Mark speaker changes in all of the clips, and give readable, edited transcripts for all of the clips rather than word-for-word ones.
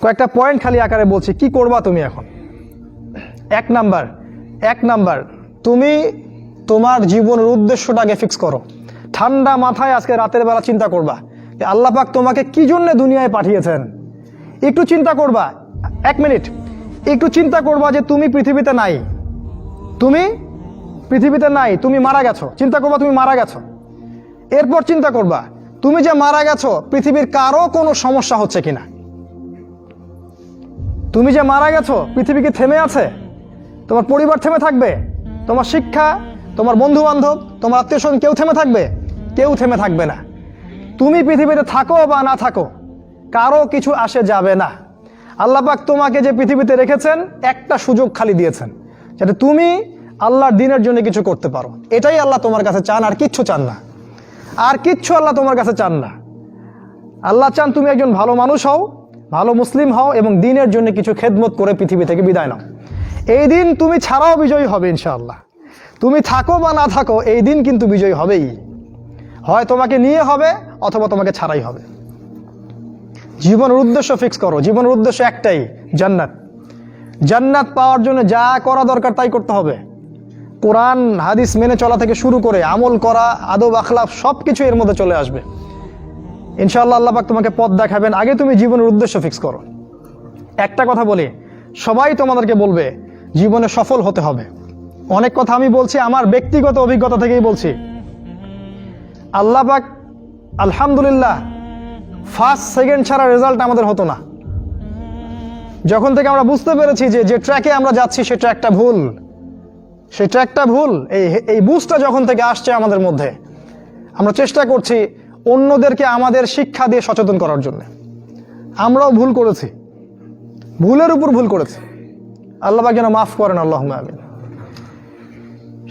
Speaker 1: কয়েকটা পয়েন্ট খালি আকারে বলছি, কি করবা তুমি এখন। এক নাম্বার তুমি তোমার জীবনের উদ্দেশ্যটাকে ফিক্স করো। ঠান্ডা মাথায় আজকে রাতের বেলা চিন্তা করবা যে আল্লাহ পাক তোমাকে কি জন্য দুনিয়ায় পাঠিয়েছেন। একটু চিন্তা করবা, 1 মিনিট একটু চিন্তা করবা যে তুমি পৃথিবীতে নাই, তুমি মারা গেছো। চিন্তা করবা তুমি মারা গেছো। এরপর চিন্তা করবা তুমি যে মারা গেছো পৃথিবীর কারো কোনো সমস্যা হচ্ছে কিনা। তুমি যে মারা গেছো পৃথিবী কি থেমে আছে? তোমার পরিবার থেমে থাকবে? তোমার শিক্ষা, তোমার বন্ধু বান্ধব, তোমার আত্মীয় স্বজন কেউ থেমে থাকবে? কেউ থেমে থাকবে না। তুমি পৃথিবীতে থাকো বা না থাকো কারো কিছু আসে যাবে না। আল্লাহ পাক তোমাকে যে পৃথিবীতে রেখেছেন একটা সুযোগ খালি দিয়েছেন যাতে তুমি আল্লাহর দ্বীনের জন্য কিছু করতে পারো। এটাই আল্লাহ তোমার কাছে চান, আর কিচ্ছু চান না। আর কিচ্ছু আল্লাহ তোমার কাছে চান না। আল্লাহ চান তুমি একজন ভালো মানুষ হও, ভালো মুসলিম হও এবং দ্বীনের জন্য কিছু খেদমত করে পৃথিবী থেকে বিদায় নাও। এই দিন তুমি ছাড়াও বিজয়ী হবে ইনশাআল্লাহ। তুমি থাকো বা না থাকো এই দিন কিন্তু বিজয়ী হবেই। হয় তোমাকে নিয়ে হবে অথবা তোমাকে ছাড়াই হবে। জীবনের উদ্দেশ্য ফিক্স করো। জীবনের উদ্দেশ্য একটাই, জান্নাত। জান্নাত পাওয়ার জন্য যা করা দরকার তাই করতে হবে। কোরআন হাদিস মেনে চলা থেকে শুরু করে আমল করা, আদব আখলাক সবকিছু এর মধ্যে চলে আসবে ইনশাআল্লাহ। আল্লাহ পাক তোমাকে পথ দেখাবেন। আগে তুমি জীবনের উদ্দেশ্য ফিক্স করো। একটা কথা বলি, সবাই তোমাদেরকে বলবে জীবনে সফল হতে হবে। অনেক কথা আমি বলছি আমার ব্যক্তিগত অভিজ্ঞতা থেকেই বলছি। আল্লাহ পাক আলহামদুলিল্লাহ ফার্স্ট সেকেন্ড ছাড়া রেজাল্ট আমাদের হতো না। যখন থেকে আমরা বুঝতে পেরেছি যে ট্র্যাকে আমরা যাচ্ছি সে ট্র্যাকটা ভুল, এই বুঝটা যখন থেকে আসছে আমাদের মধ্যে, আমরা চেষ্টা করছি অন্যদেরকে আমাদের শিক্ষা দিয়ে সচেতন করার জন্য। আমরাও ভুল করেছি, ভুলের উপর ভুল করেছি। আল্লাহ পাক যেন মাফ করেন, আল্লাহুম্মা আমিন।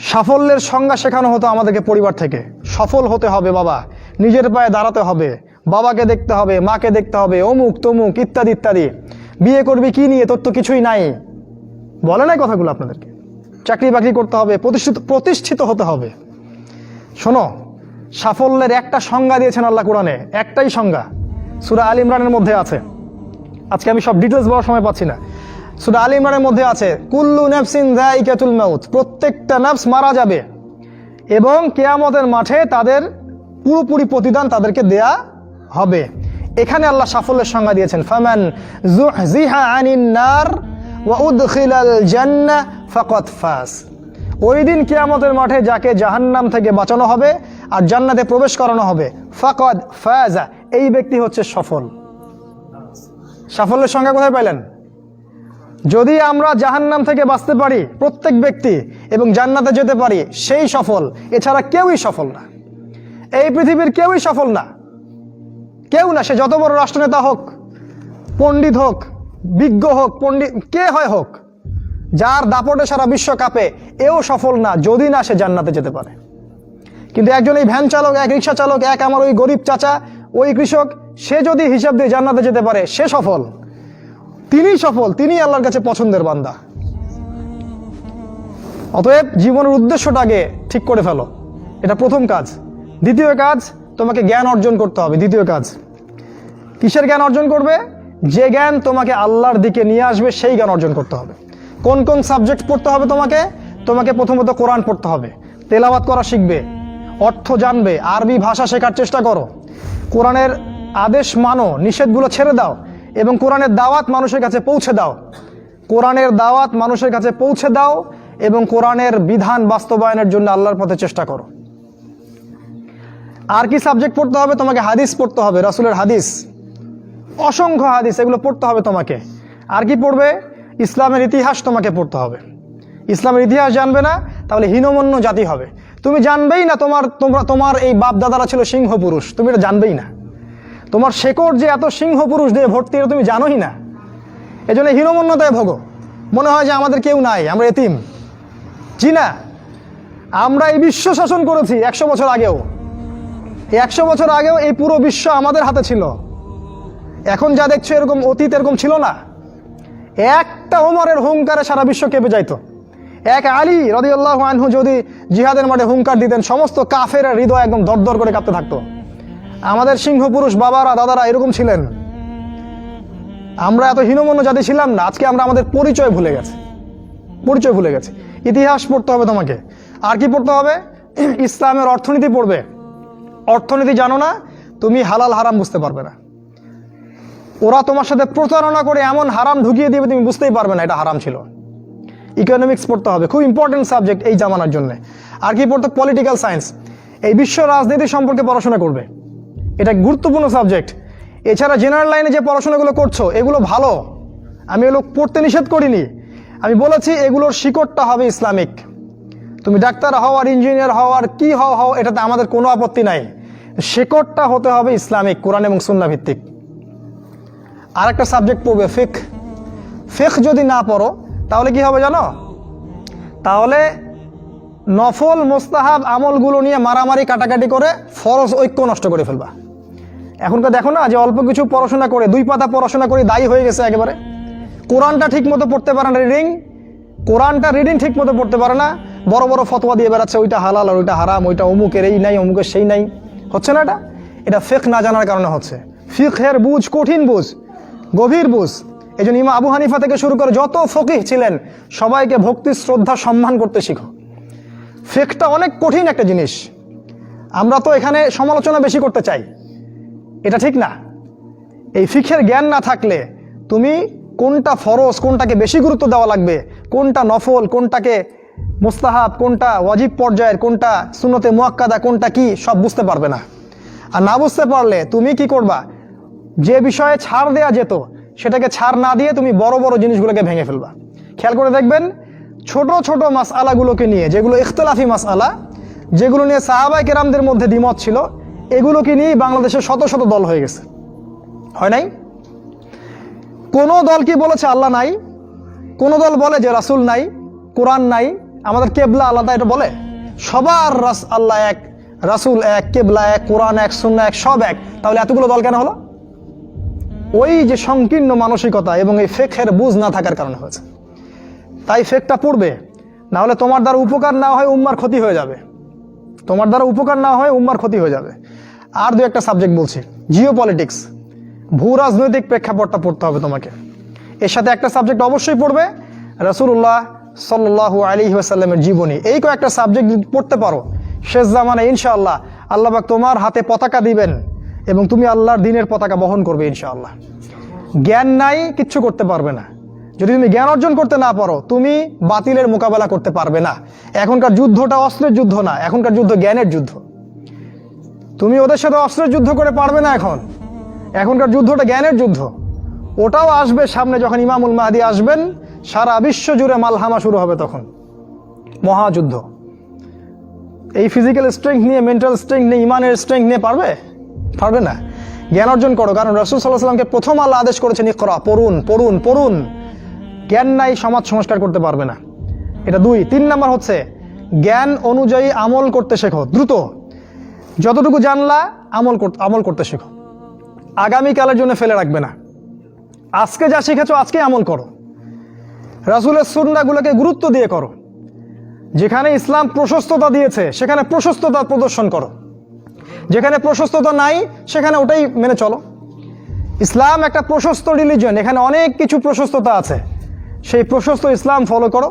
Speaker 1: সাফল্যের সংজ্ঞা শেখানো হতো আমাদেরকে পরিবার থেকে। সফল হতে হবে বাবা, নিজের পায়ে দাঁড়াতে হবে, বাবাকে দেখতে হবে, মাকে দেখতে হবে, অমুক তমুক ইত্যাদি ইত্যাদি। বিয়ে করবি কি নিয়ে, তোর তো কিছুই নাই, বলে নাই কথাগুলো আপনাদেরকে। চাকরি বাকরি করতে হবে, প্রতিষ্ঠিত হতে হবে। শোনো, সাফল্যের একটা সংজ্ঞা দিয়েছেন আল্লাহ কোরআনে, একটাই সংজ্ঞা, সূরা আল ইমরানের মধ্যে আছে। আজকে আমি সব ডিটেলস বলার সময় পাচ্ছি না। সূরা আল ইমরানের মধ্যে আছে কুল্লু নাফসিন যায়িকাতুল মাউত, প্রত্যেকটা নফস মারা যাবে এবং কিয়ামতের মাঠে তাদের পুরোপুরি প্রতিদান তাদেরকে দেয়া হবে। এখানে আল্লাহ সাফল্যের সংজ্ঞা দিয়েছেন, ফামান যুহজিহা আনিন নার ওয়া উদখিলাল জান্নাহ ফাকাদ ফাজ। ওই দিন কিয়ামতের মাঠে যাকে জাহান্নাম থেকে বাঁচানো হবে আর জান্নাতে প্রবেশ করানো হবে, ফাকাদ ফাজা, এই ব্যক্তি হচ্ছে সফল। সাফল্যের সংজ্ঞা কোথায় পাইলেন? যদি আমরা জাহান্নাম থেকে বাঁচতে পারি প্রত্যেক ব্যক্তি এবং জান্নাতে যেতে পারি, সেই সফল। এছাড়া কেউই সফল না, এই পৃথিবীর কেউই সফল না, কেউ না। সে যত বড় রাষ্ট্রনেতা হোক, পণ্ডিত হোক, বিজ্ঞ হোক, পণ্ডিত কে হয় হোক, যার দাপটে সারা বিশ্ব কাঁপে, এও সফল না যদি না সে জান্নাতে যেতে পারে। কিন্তু একজন এই ভ্যান চালক, এক রিক্সা চালক, এক আমার ওই গরিব চাচা, ওই কৃষক, সে যদি হিসাব দিয়ে জান্নাতে যেতে পারে সে সফল। তিনি সফল, তিনি আল্লাহর কাছে পছন্দের বান্দা। অতএব জীবনের উদ্দেশ্যটাকে ঠিক করে ফেলো, এটা প্রথম কাজ। দ্বিতীয় কাজ, তোমাকে জ্ঞান অর্জন করতে হবে। দ্বিতীয় কাজ, কিসের জ্ঞান অর্জন করবে? যে জ্ঞান তোমাকে আল্লাহর দিকে নিয়ে আসবে সেই জ্ঞান অর্জন করতে হবে। কোন কোন সাবজেক্ট পড়তে হবে তোমাকে প্রথমত কোরআন পড়তে হবে, তেলাওয়াত করা শিখবে, অর্থ জানবে, আরবি ভাষা শেখার চেষ্টা করো, কোরআনের আদেশ মানো, নিষেধগুলো ছেড়ে দাও এবং কোরআনের দাওয়াত মানুষের কাছে পৌঁছে দাও। কোরআনের দাওয়াত মানুষের কাছে পৌঁছে দাও এবং কোরআনের বিধান বাস্তবায়নের জন্য আল্লাহর পথে চেষ্টা করো। আর কি সাবজেক্ট পড়তে হবে? তোমাকে হাদিস পড়তে হবে, রাসূলের হাদিস, অসংখ্য হাদিস, এগুলো পড়তে হবে তোমাকে। আর কি পড়বে? ইসলামের ইতিহাস তোমাকে পড়তে হবে। ইসলামের ইতিহাস জানবে না তাহলে হীনমন্য জাতি হবে। তুমি জানবেই না তোমার এই বাপ দাদারা ছিল সিংহ পুরুষ, তুমি এটা জানবেই না। তোমার শেকড় যে এত সিংহ পুরুষ দিয়ে ভর্তি, এটা তুমি জানোই না। এজন্য হীনমন্যতায় ভোগো, মনে হয় যে আমাদের কেউ নাই, আমরা এতিম। জি না, আমরা এই বিশ্ব শাসন করেছি 100 বছর আগেও। 100 বছর আগেও এই পুরো বিশ্ব আমাদের হাতে ছিল। এখন যা দেখছো এরকম অতীত এরকম ছিল না। একটা ওমরের হুঙ্কারে সারা বিশ্ব কেঁপে যাইতো। এক আলী রাদিয়াল্লাহু আনহু যদি জিহাদের মাঠে হুঙ্কার দিতেন, সমস্ত কাফের হৃদয় একদম দরদর করে কাঁপতে থাকতো। আমাদের সিংহ পুরুষ বাবারা দাদারা এরকম ছিলেন। 100 বছর আগেও এই পুরো বিশ্ব আমাদের হাতে ছিল। এখন যা দেখছো এরকম অতীত এরকম ছিল না। একটা ওমরের হুঙ্কারে সারা বিশ্ব কেঁপে যাইতো। এক আলী রাদিয়াল্লাহু আনহু যদি জিহাদের মাঠে হুঙ্কার দিতেন, সমস্ত কাফের হৃদয় একদম দরদর করে কাঁপতে থাকতো। আমাদের সিংহ পুরুষ বাবারা দাদারা এরকম ছিলেন। আমরা এত হীনমন্য জাতি ছিলাম না, আজকে আমরা আমাদের পরিচয় ভুলে গেছি। ইতিহাস পড়তে হবে তোমাকে। আর কি পড়তে হবে? ইসলামের অর্থনীতি পড়বে। অর্থনীতি জানো না, তুমি হালাল হারাম বুঝতে পারবে না। ওরা তোমার সাথে প্রতারণা করে এমন হারাম ঢুকিয়ে দিবে তুমি বুঝতেই পারবে না এটা হারাম ছিল। ইকোনমিক্স পড়তে হবে, খুব ইম্পর্টেন্ট সাবজেক্ট এই জামানার জন্য। আর কি পড়তে? পলিটিক্যাল সায়েন্স, এই বিশ্ব রাজনীতি সম্পর্কে পড়াশোনা করবে, এটা গুরুত্বপূর্ণ সাবজেক্ট। এছাড়া জেনারেল লাইনে যে পড়াশোনাগুলো করছো এগুলো ভালো, আমি এগুলো পড়তে নিষেধ করিনি। আমি বলেছি এগুলোর শিকড়টা হবে ইসলামিক। তুমি ডাক্তার হও আর ইঞ্জিনিয়ার হও আর কি হও, এটাতে আমাদের কোনো আপত্তি নাই, শিকড়টা হতে হবে ইসলামিক, কোরআন এবং সুন্নাহ ভিত্তিক। আর একটা সাবজেক্ট পড়বে ফিকহ। ফিকহ যদি না পড়ো তাহলে কি হবে জানো? তাহলে নফল মোস্তাহাব আমলগুলো নিয়ে মারামারি কাটাকাটি করে ফরজ ঐক্য নষ্ট করে ফেলবা। এখনকার দেখো না যে অল্প কিছু পড়াশোনা করে, 2 পাতা পড়াশোনা করে দায়ী হয়ে গেছে একেবারে। কোরআনটা ঠিক মতো পড়তে পারে না, রিডিং ঠিক মতো পড়তে পারে না, বড় বড় ফতোয়া দিয়ে বেড়াচ্ছে, ওইটা হালাল আর ওইটা হারাম, ওইটা অমুকের এই নাই অমুকের সেই নাই। হচ্ছে না এটা ফিকহ না জানার কারণে হচ্ছে। ফিকহের বুঝ কঠিন বুঝ, গভীর বুঝ। এই জন্য ইমাম আবু হানিফা থেকে শুরু করে যত ফকিহ ছিলেন সবাইকে ভক্তি শ্রদ্ধা সম্মান করতে শিখো। ফিকহটা অনেক কঠিন একটা জিনিস। আমরা তো এখানে সমালোচনা বেশি করতে চাই, এটা ঠিক না। এই ফিকহের জ্ঞান না থাকলে তুমি কোনটা ফরজ, কোনটাকে বেশি গুরুত্ব দেওয়া লাগবে, কোনটা নফল, কোনটাকে মুস্তাহাব, কোনটা ওয়াজিব পর্যায়ের, কোনটা সুন্নতে মুআক্কাদা, কোনটা কি, সব বুঝতে পারবে না। আর না বুঝতে পারলে তুমি কি করবা? যে বিষয়ে ছাড় দেয়া যেত সেটাকে ছাড় না দিয়ে তুমি বড় বড় জিনিসগুলোকে ভেঙে ফেলবা। খেয়াল করে দেখবেন ছোট ছোট মাসআলাগুলোকে নিয়ে, যেগুলো ইখতিলাফি মাসআলা, যেগুলো নিয়ে সাহাবায়ে কেরামদের মধ্যে দ্বিমত ছিল, এগুলোকে নিয়ে বাংলাদেশে শত শত দল হয়ে গেছে। হয় নাই? কোন দল কি বলেছে আল্লাহ নাই? কোন দল বলে যে রাসূল নাই, কোরআন নাই, আমাদের কেবলা আলাদা, এটা বলে? সবার আল্লাহ এক, রাসূল এক, কেবলা এক, কোরআন এক, সুন্নাহ এক, সব এক। তাহলে এতগুলো দল কেন হলো? ওই যে সংকীর্ণ মানসিকতা এবং এই ফিকহের বুঝ না থাকার কারণে হয়েছে। তাই ফিকহটা পড়বে, না হলে তোমার দ্বারা উপকার না হয় উম্মার ক্ষতি হয়ে যাবে। আর 2-1টা সাবজেক্ট বলছি। জিও পলিটিক্স, ভূ রাজনৈতিক প্রেক্ষাপটটা পড়তে হবে তোমাকে। এর সাথে একটা সাবজেক্ট অবশ্যই পড়বে, রাসূলুল্লাহ সাল্লাল্লাহু আলাইহি ওয়াসাল্লামের জীবনী। এই কয়েকটা সাবজেক্ট পড়তে পারো, শেষ জামানায় ইনশাআল্লাহ আল্লাহ পাক তোমার হাতে পতাকা দিবেন এবং তুমি আল্লাহর দ্বীনের পতাকা বহন করবে ইনশাআল্লাহ। জ্ঞান নাই, কিচ্ছু করতে পারবে না। যদি তুমি জ্ঞান অর্জন করতে না পারো তুমি বাতিলের মোকাবেলা করতে পারবে না। এখনকার যুদ্ধটা অস্ত্রের যুদ্ধ না, এখনকার যুদ্ধ জ্ঞানের যুদ্ধ। তুমি ওদের সাথে অস্ত্রের যুদ্ধ করে পারবে না। এখনকার যুদ্ধটা জ্ঞানের যুদ্ধ। ওটাও আসবে সামনে, যখন ইমামুল মাহদী আসবেন সারা বিশ্ব জুড়ে মালহামা শুরু হবে, তখন মহাযুদ্ধ। এই ফিজিক্যাল স্ট্রেংথ নিয়ে, মেন্টাল স্ট্রেংথ নিয়ে, ইমানের স্ট্রেংথ নিয়ে পারবে না। জ্ঞান অর্জন করো, কারণ রাসূল সাল্লাল্লাহু আলাইহি ওয়াসাল্লামকে প্রথম আল্লাহ আদেশ করেছেন ইকরা, পড়ুন। জ্ঞান নাই, সমাজ সংস্কার করতে পারবে না। এটা 2। 3 নাম্বার হচ্ছে জ্ঞান অনুযায়ী আমল করতে শেখো দ্রুত। যতটুকু জানলা আমল করতে শেখো, আগামীকালের জন্য ফেলে রাখবে না। আজকে যা শিখেছো আজকে আমল করো, রাসূলের সুন্নাহগুলোকে গুরুত্ব দিয়ে করো। যেখানে ইসলাম প্রশস্ততা দিয়েছে সেখানে প্রশস্ততা প্রদর্শন করো, যেখানে প্রশস্ততা নাই সেখানে ওটাই মেনে চলো। ইসলাম একটা প্রশস্ত রিলিজিয়ন, এখানে অনেক কিছু প্রশস্ততা আছে, সেই প্রশস্ত ইসলাম ফলো করো,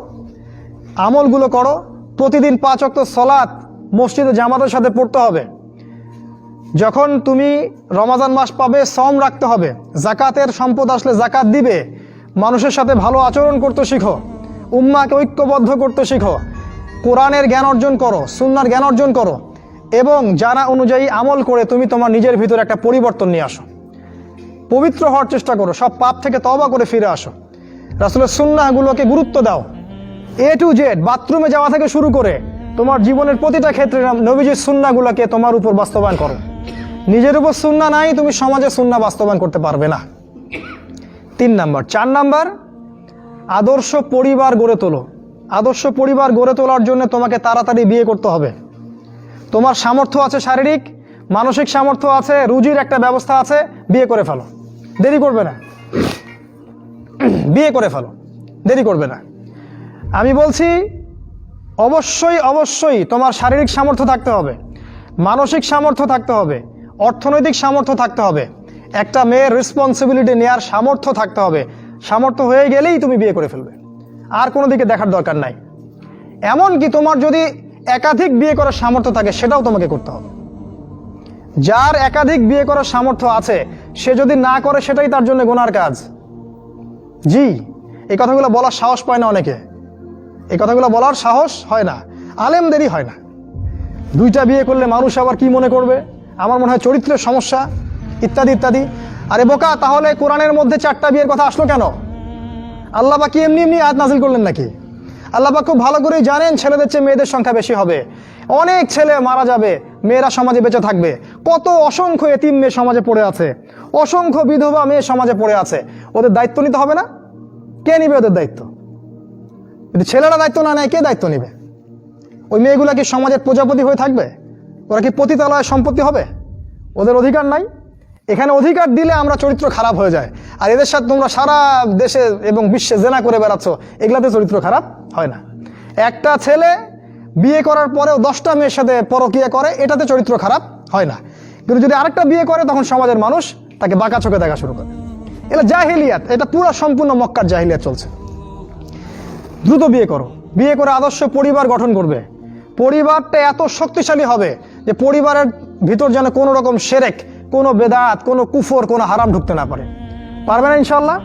Speaker 1: আমলগুলো করো। প্রতিদিন 5 ওয়াক্ত সালাত মসজিদে জামাতের সাথে পড়তে হবে। যখন তুমি রমাজান মাস পাবে সওম রাখতে হবে, যাকাতের সম্পদ আসলে যাকাত দিবে, মানুষের সাথে ভালো আচরণ করতে শিখো, উম্মাহকে ঐক্যবদ্ধ করতে শিখো, কোরআনের জ্ঞান অর্জন করো, সুন্নাহর জ্ঞান অর্জন করো এবং জানা অনুযায়ী আমল করে তুমি তোমার নিজের ভিতরে একটা পরিবর্তন নিয়ে আসো। পবিত্র হওয়ার চেষ্টা করো, সব পাপ থেকে তওবা করে ফিরে আসো। রাসূলের সুন্নাহগুলোকে গুরুত্ব দাও। A to Z, বাথরুমে যাওয়া থেকে শুরু করে তোমার জীবনের প্রতিটা ক্ষেত্রে নবীজির সুন্নাহগুলোকে তোমার উপর বাস্তবায়ন করো। নিজের উপর সুন্নাহ নাই, তুমি সমাজে সুন্নাহ বাস্তবায়ন করতে পারবে না। 3 নাম্বার। 4 নাম্বার, আদর্শ পরিবার গড়ে তোলো। আদর্শ পরিবার গড়ে তোলার জন্য তোমাকে তাড়াতাড়ি বিয়ে করতে হবে। তোমার সামর্থ্য আছে, শারীরিক মানসিক সামর্থ্য আছে, রুজির একটা ব্যবস্থা আছে, বিয়ে করে ফেলো, দেরি করবে না। বিয়ে করে ফেলো, দেরি করবে না। আমি বলছি অবশ্যই তোমার শারীরিক সামর্থ্য থাকতে হবে, মানসিক সামর্থ্য থাকতে হবে, অর্থনৈতিক সামর্থ্য থাকতে হবে। একটা মেয়ের রেসপন্সিবিলিটি নেওয়ার সামর্থ্য থাকতে হবে। সামর্থ্য হয়ে গেলেই তুমি বিয়ে করে ফেলবে, আর কোনো দিকে দেখার দরকার নাই। এমনকি তোমার যদি একাধিক বিয়ে করার সামর্থ্য থাকে সেটাও তোমাকে করতে হবে। যার একাধিক বিয়ে করার সামর্থ্য আছে সে যদি না করে সেটাই তার জন্য গুনার কাজ। জি, এই কথাগুলো বলার সাহস পায় না অনেকে, এই কথাগুলো বলার সাহস হয় না, আলেমদেরই হয় না। দুইটা বিয়ে করলে মানুষ আবার কি মনে করবে, আমার মনে হয় চরিত্রের সমস্যা ইত্যাদি ইত্যাদি। আরে বোকা, তাহলে কোরআনের মধ্যে 4টা বিয়ের কথা আসলো কেন? আল্লাহ পাক কি এমনি এমনি আয়াত নাজিল করলেন নাকি? আল্লাহ পাক খুব ভালো করেই জানেন ছেলেদের চেয়ে মেয়েদের সংখ্যা বেশি হবে। অনেক ছেলে মারা যাবে, মেয়েরা সমাজে বেঁচে থাকবে। কত অসংখ্য এতিম মেয়ে সমাজে পড়ে আছে, অসংখ্য বিধবা মেয়ে সমাজে পড়ে আছে। ওদের দায়িত্ব নিতে হবে না? কে নিবে ওদের দায়িত্ব? যদি ছেলেরা দায়িত্ব না নেয় কে দায়িত্ব নিবে? ওই মেয়েগুলা কি সমাজের প্রজাপতি হয়ে থাকবে? ওরা কি পতিতালয়ের সম্পত্তি হবে? ওদের অধিকার নাই। এখানে অধিকার দিলে আমরা চরিত্র খারাপ হয়ে যায়। আর এদের সাথে তোমরা সারা দেশে এবং বিশ্বে জেনা করে বেড়াচ্ছ, এগুলাতে চরিত্র খারাপ হয় না। একটা ছেলে বিয়ে করার পরেও 10টা মেয়ের সাথে পরকীয়া করে, এটাতে চরিত্র খারাপ হয় না। কিন্তু যদি আরেকটা বিয়ে করে তখন সমাজের মানুষ তাকে বাঁকা চোখে দেখা শুরু করে। এটা জাহিলিয়াত, এটা পুরো সম্পূর্ণ মক্কার জাহিলিয়াত চলছে। দ্রুত বিয়ে করো, বিয়ে করে আদর্শ পরিবার গঠন করবে। পরিবারটা এত শক্তিশালী হবে যে পরিবারের ভিতর যেন কোনো রকম শিরক, কোনো বেদাত, কোনো কুফর, কোনো হারাম ঢুকতে না পারে। পারবে না ইনশাআল্লাহ?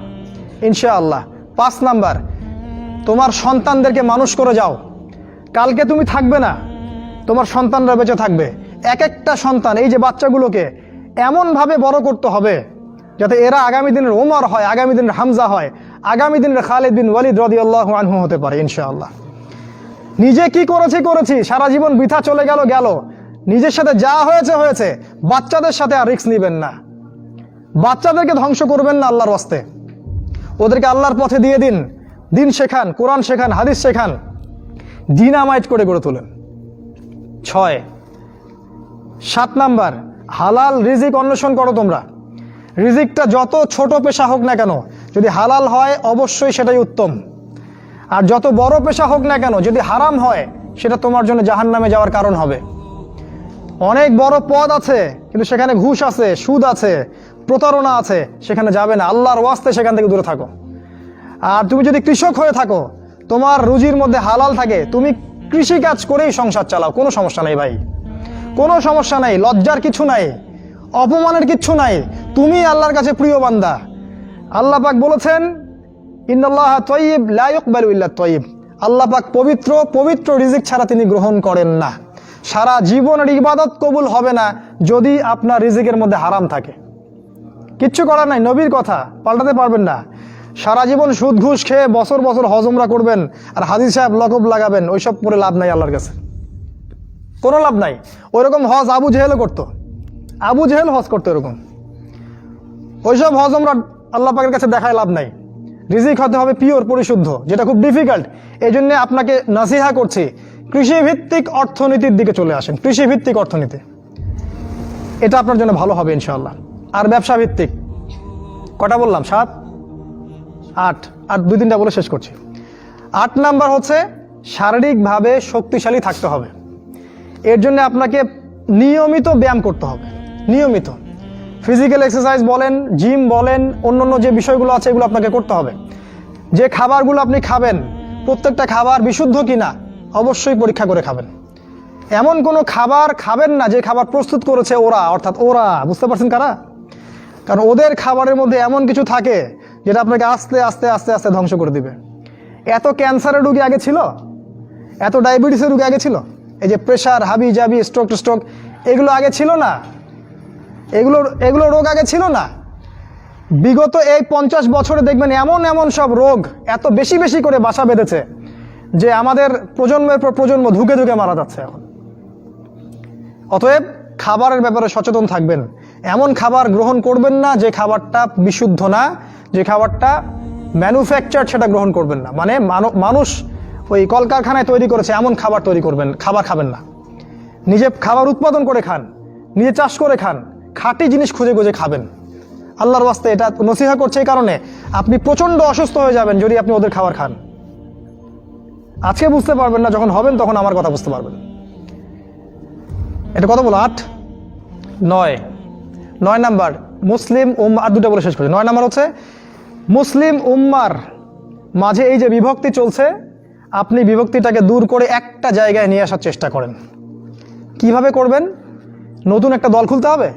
Speaker 1: ইনশাআল্লাহ। 5 নাম্বার, তোমার সন্তানদেরকে মানুষ করে যাও। কালকে তুমি থাকবে না, তোমার সন্তানরা বেঁচে থাকবে। এক একটা সন্তান, এই যে বাচ্চাগুলোকে এমনভাবে বড় করতে হবে যাতে এরা আগামী দিনের ওমর হয়, আগামী দিনের হামজা হয়, আগামী দিনের খালিদ বিন ওয়ালিদ রাদিয়াল্লাহু আনহু হতে পারে ইনশাআল্লাহ। নিজে কি করেছি, সারা জীবন বৃথা চলে গেল। নিজের সাথে যা হয়েছে হয়েছে, বাচ্চাদের সাথে আর রিস্ক নিবেন না। বাচ্চাদেরকে ধ্বংস করবেন না আল্লাহর ওয়াস্তে। ওদেরকে আল্লাহর পথে দিয়ে দিন, দিন শেখান, কোরআন শেখান, হাদিস শেখান, ডিনামাইট করে গড়ে তোলেন। 7 নাম্বার, হালাল রিজিক অন্বেষণ করো তোমরা। রিজিকটা যত ছোট পেশা হোক না কেন, যদি হালাল হয় অবশ্যই সেটাই উত্তম। আর যত বড় পেশা হোক না কেন, যদি হারাম হয় সেটা তোমার জন্য জাহান্নামে যাওয়ার কারণ হবে। অনেক বড় পদ আছে কিন্তু সেখানে ঘুষ আছে, সুদ আছে, প্রতারণা আছে, সেখানে যাবে না। আল্লাহর ওয়াস্তে সেখান থেকে দূরে থাকো। আর তুমি যদি কৃষক হয়ে থাকো, তোমার রুজির মধ্যে হালাল থাকে, তুমি কৃষিকাজ করেই সংসার চালাও, কোনো সমস্যা নেই ভাই, কোনো সমস্যা নাই। লজ্জার কিছু নাই, অপমানের কিচ্ছু নাই। তুমি আল্লাহর কাছে প্রিয় বান্দা। আল্লাহ পাক বলেছেন, ইন্নাল্লাহা তাইয়্যিব লা ইকবালু ইল্লা তাইয়্যিব। আল্লাহ পাক পবিত্র, পবিত্র রিজিক ছাড়া তিনি গ্রহণ করেন না। সারা জীবনের ইবাদত কবুল হবে না যদি আপনার রিজিকের মধ্যে হারাম থাকে। কিচ্ছু করার নাই, নবীর কথা পাল্টাতে পারবেন না। সারা জীবন সুদ ঘুষ খেয়ে বছর বছর হজ উমরা করবেন আর হাদিস সাহেব লকব লাগাবেন, ওইসব করে লাভ নাই আল্লাহর কাছে, কোনো লাভ নাই। ওইরকম হজ আবু জেহেলও করতো, আবু জেহেল হজ করতো এরকম। ওইসব হজ উমরা আল্লাহ পাকের কাছে দেখায় লাভ নাই। রিজিক হতে হবে পিওর, পরিশুদ্ধ, যেটা খুব ডিফিকাল্ট। এই জন্য আপনাকে নাসিহা করছি, কৃষিভিত্তিক অর্থনীতির দিকে চলে আসেন। কৃষিভিত্তিক অর্থনীতি, এটা আপনার জন্য ভালো হবে ইনশাআল্লাহ। আর ব্যবসা ভিত্তিক, কটা বললাম? 7, 8 আর 2-3টা বলে শেষ করছি। 8 নাম্বার হচ্ছে শারীরিকভাবে শক্তিশালী থাকতে হবে। এর জন্য আপনাকে নিয়মিত ব্যায়াম করতে হবে, নিয়মিত ফিজিক্যাল এক্সারসাইজ বলেন, জিম বলেন, অন্যান্য যে বিষয়গুলো আছে এগুলো আপনাকে করতে হবে। যে খাবারগুলো আপনি খাবেন, প্রত্যেকটা খাবার বিশুদ্ধ কিনা অবশ্যই পরীক্ষা করে খাবেন। এমন কোনো খাবার খাবেন না যে খাবার প্রস্তুত করেছে ওরা, অর্থাৎ ওরা, বুঝতে পারছেন কারা? কারণ ওদের খাবারের মধ্যে এমন কিছু থাকে যেটা আপনাকে আস্তে আস্তে আস্তে আস্তে ধ্বংস করে দিবে। এত ক্যান্সারের রোগী আগে ছিল, এত ডায়াবেটিসের রোগী আগে ছিল, এই যে প্রেশার, হাবি জাবি, স্ট্রোক এগুলো আগে ছিল না। এগুলো রোগ আগে ছিল না। বিগত এই 50 বছরে দেখবেন এমন এমন সব রোগ এত বেশি বেশি করে বাসা বেঁধেছে যে আমাদের প্রজন্মের পর প্রজন্ম ধুকে ধুকে মারা যাচ্ছে এখন। অতএব খাবারের ব্যাপারে সচেতন থাকবেন। এমন খাবার গ্রহণ করবেন না যে খাবারটা বিশুদ্ধ না, যে খাবারটা ম্যানুফ্যাকচার, সেটা গ্রহণ করবেন না। মানে মানুষ ওই কলকারখানায় তৈরি করেছে এমন খাবার খাবার খাবেন না। নিজে খাবার উৎপাদন করে খান, নিজে চাষ করে খান, খাঁটি জিনিস খুঁজে খুঁজে খাবেন। আল্লাহর ওয়াস্তে এটা নসিহা করছে এই কারণে, আপনি প্রচণ্ড অসুস্থ হয়ে যাবেন যদি আপনি ওদের খাবার খান। আজকে বুঝতে পারবেন না, যখন হবেন তখন আমার কথা বুঝতে পারবেন। এটা কত বলো? 8, 9 নাম্বার, মুসলিম আর দুটো বলে শেষ করছি। 9 নম্বর হচ্ছে মুসলিম উম্মার মাঝে এই যে বিভক্তি চলছে, আপনি বিভক্তিটাকে দূর করে একটা জায়গায় নিয়ে আসার চেষ্টা করেন। কিভাবে করবেন? নতুন একটা দল খুলতে হবে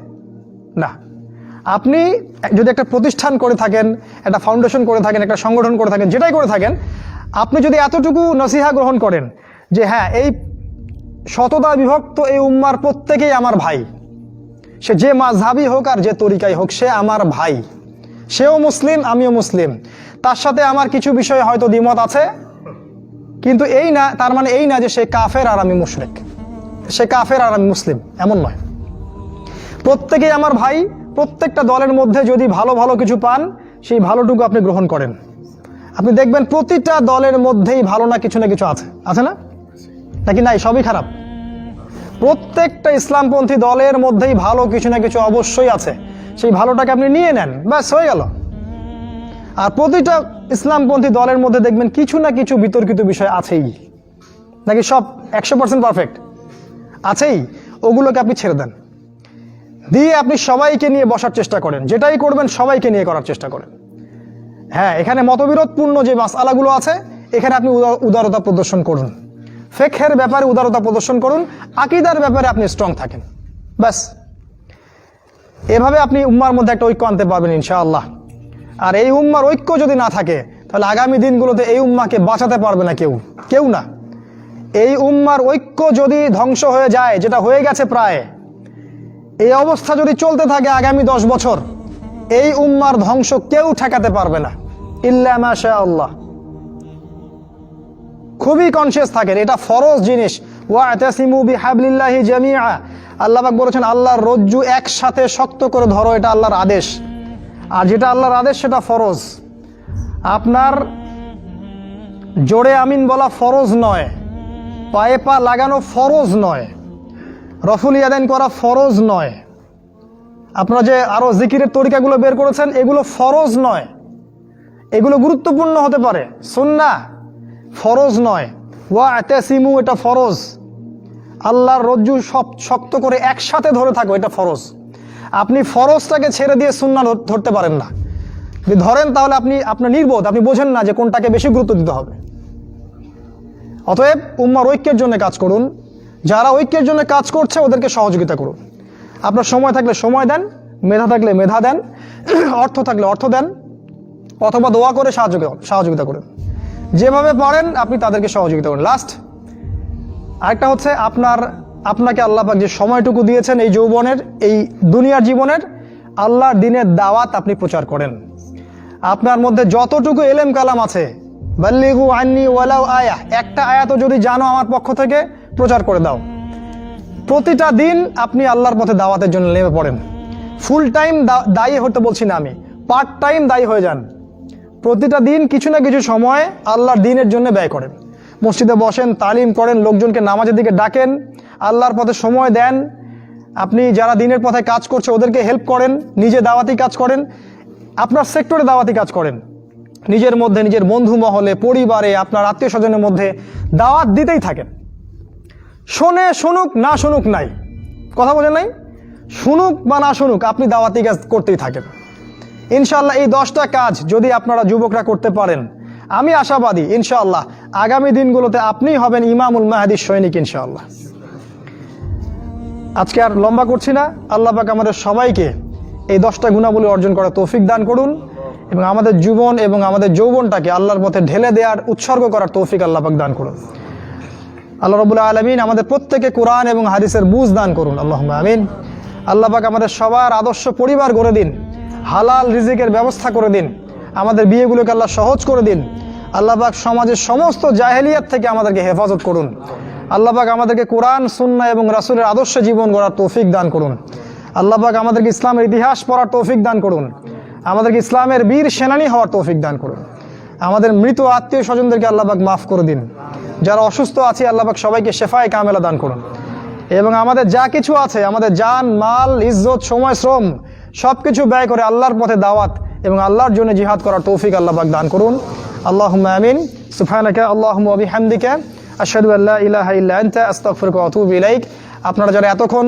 Speaker 1: না। আপনি যদি একটা প্রতিষ্ঠান করে থাকেন, একটা ফাউন্ডেশন করে থাকেন, একটা সংগঠন করে থাকেন, যেটাই করে থাকেন, আপনি যদি এতটুকু নসিহা গ্রহণ করেন যে হ্যাঁ, এই শতদা বিভক্ত এই উম্মার প্রত্যেকেই আমার ভাই, সে যে মাযহাবই হোক আর যে তরিকাই হোক, সে আমার ভাই, সেও মুসলিম, আমিও মুসলিম, তার সাথে আমার কিছু বিষয়ে হয়তো দ্বিমত আছে, কিন্তু এই না, তার মানে এই না যে সে কাফের আর আমি মুশরিক, সে কাফের আর আমি মুসলিম, এমন নয়। প্রত্যেকেই আমার ভাই। প্রত্যেকটা দলের মধ্যে যদি ভালো ভালো কিছু পান, সেই ভালোটুকু আপনি গ্রহণ করেন। আপনি দেখবেন প্রতিটা দলের মধ্যেই ভালো না কিছু আছে, আছে না? নাকি নাই, সবই খারাপ? প্রত্যেকটা ইসলামপন্থী দলের মধ্যেই ভালো কিছু না কিছু অবশ্যই আছে। সেই ভালোটাকে আপনি নিয়ে নেন, ব্যাস হয়ে গেল। আর প্রতিটা ইসলামপন্থী দলের মধ্যে দেখবেন কিছু না কিছু বিতর্কিত বিষয় আছেই। নাকি সব 100% পারফেক্ট? আছেই। ওগুলোকে আপনি ছেড়ে দেন, দিয়ে আপনি সবাইকে নিয়ে বসার চেষ্টা করেন। যেটাই করবেন সবাইকে নিয়ে করার চেষ্টা করেন। হ্যাঁ, এখানে মতবিরোধপূর্ণ যে মাসআলাগুলো আছে, এখানে আপনি উদারতা প্রদর্শন করুন। ফিকহের ব্যাপারে উদারতা প্রদর্শন করুন, আকীদার ব্যাপারে আপনি স্ট্রং থাকেন, ব্যাস। এভাবে আপনি উম্মার মধ্যে একটা ঐক্য আনতে পারবেন ইনশাআল্লাহ। আর এই উম্মার ঐক্য যদি না থাকে, তাহলে আগামী দিনগুলোতে এই উম্মাকে বাঁচাতে পারবে না কেউ না। এই উম্মার ঐক্য যদি ধ্বংস হয়ে যায়, যেটা হয়ে গেছে প্রায়, এই অবস্থা যদি চলতে থাকে আগামী 10 বছর, এই উম্মার ধ্বংস কেউ ঠেকাতে পারবে না, ইল্লা মাশা আল্লাহ। খুবই কনসিয়াস থাকেন, এটা ফরজ জিনিস। ওয়া'তাসিমু বিহাবলিল্লাহি জামিআ, আল্লাহ পাক বলেছেন আল্লাহর রজ্জু একসাথে শক্ত করে ধরো, এটা আল্লাহর আদেশ। আর যেটা আল্লাহর আদেশ সেটা ফরজ। আপনার জোরে আমিন বলা ফরজ নয়, পায়ে পা লাগানো ফরজ নয়, রফুল ইয়াদাইন করা ফরজ নয়, আপনারা যে আরো জিকিরের তরিকাগুলো বের করেছেন এগুলো ফরজ নয়। এগুলো গুরুত্বপূর্ণ হতে পারে, সুন্নাহ, ফরজ নয়। ওয়া'তাসিমু এটা ফরজ। আল্লাহর রজ্জু সব শক্ত করে একসাথে ধরে থাকো, এটা ফরজ। আপনি ফরজটাকে ছেড়ে দিয়ে সুন্নাহ ধরতে পারেন না। যদি ধরেন তাহলে আপনি আপনার নির্বোধ, আপনি বোঝেন না যে কোনটাকে বেশি গুরুত্ব দিতে হবে। অতএব উম্মার ঐক্যের জন্য কাজ করুন। যারা ঐক্যের জন্য কাজ করছে ওদেরকে সহযোগিতা করুন। আপনার সময় থাকলে সময় দেন, মেধা থাকলে মেধা দেন, অর্থ থাকলে অর্থ দেন, অথবা দোয়া করে সহযোগিতা করুন। যেভাবে পারেন আপনি তাদেরকে সহযোগিতা করুন। লাস্ট আরেকটা হচ্ছে, আপনাকে আল্লাহ পাক যে সময়টুকু দিয়েছেন এই যৌবনের, এই দুনিয়ার জীবনের, আল্লাহর দ্বীনের দাওয়াত আপনি প্রচার করেন। আপনার মধ্যে যতটুকু এলেম কালাম আছে, বাল্লিগু আন্নি ওয়ালাউ আয়া, একটা আয়াতও যদি জানো আমার পক্ষ থেকে, প্রচার করে দাও। প্রতিটা দিন আপনি আল্লাহর পথে দাওয়াতের জন্য নেমে পড়েন। ফুল টাইম দায়ী হতে বলছি না আমি, পার্ট টাইম দায়ী হয়ে যান। প্রতিটা দিন কিছু না কিছু সময় আল্লাহর দ্বীনের জন্য ব্যয় করেন। মসজিদে বসেন, তালিম করেন, লোকজনকে নামাজের দিকে ডাকেন, আল্লাহর পথে সময় দেন। আপনি যারা দ্বীনের পথে কাজ করছে ওদেরকে হেল্প করেন, নিজে দাওয়াতি কাজ করেন, আপনার সেক্টরে দাওয়াতি কাজ করেন। নিজের মধ্যে, নিজের বন্ধু মহলে, পরিবারে, আপনার আত্মীয় স্বজনের মধ্যে দাওয়াত দিতেই থাকেন। শোনে শুনুক, না শুনুক নাই, কথা বোঝেন নাই, শুনুক বা না শুনুক, আপনি দাওয়াতি কাজ করতেই থাকেন। ইনশাআল্লাহ এই 10টা কাজ যদি আপনারা যুবকরা করতে পারেন, আমি আশাবাদী ইনশাআল্লাহ আগামী দিনগুলোতে আপনিই হবেন ইমামুল মাহদির সৈনিক ইনশাআল্লাহ। আজকে আর লম্বা করছি না। আল্লাহ পাক আমাদের সবাইকে এই 10টা গুণাবলী অর্জন করার তৌফিক দান করুন, এবং আমাদের জীবন এবং আমাদের যৌবনটাকে আল্লাহর পথে ঢেলে দেওয়ার, উৎসর্গ করার তৌফিক আল্লাহ পাক দান করুন। আল্লাহ রাব্বুল আলামিন আমাদের প্রত্যেকে কোরআন এবং হাদিসের বুঝ দান করুন, আল্লাহুম্মা আমিন। আল্লাহ পাক আমাদের সবার আদর্শ পরিবার গড়ে দিন, হালাল রিজিকের ব্যবস্থা করে দিন, আমাদের বিয়েগুলোকে আল্লাহ সহজ করে দিন। আল্লাহ পাক সমাজের সমস্ত জাহেলিয়াত থেকে আমাদেরকে হেফাজত করুন। আল্লাহ পাক আমাদেরকে কোরআন, সুন্নাহ এবং রাসূলের আদর্শে জীবন গড়ার তৌফিক দান করুন। আল্লাহ পাক আমাদেরকে ইসলামের ইতিহাস পড়ার তৌফিক দান করুন। আমাদেরকে ইসলামের বীর সেনানী হওয়ার তৌফিক দান করুন। আমাদের মৃত আত্মীয় স্বজনদেরকে আল্লাহ পাক মাফ করে দিন। যারা অসুস্থ আছে আল্লাহ পাক সবাইকে শেফায়ে কামেলা দান করুন। এবং আমাদের যা কিছু আছে, আমাদের জান, মাল, ইজ্জত, সময়, শ্রম সবকিছু ব্যয় করে আল্লাহর পথে দাওয়াত এবং আল্লাহর জন্য জিহাদ করার তৌফিক আল্লাহ পাক দান করুন। আল্লাহুম্মা আমিন। সুবহানাকা আল্লাহুম্মা ওয়া বিহামদিকা আশহাদু আল্লা ইলাহা ইল্লা আনতা আস্তাগফিরুকা ওয়া আতুবু ইলাইক। আপনারা যারা এতক্ষণ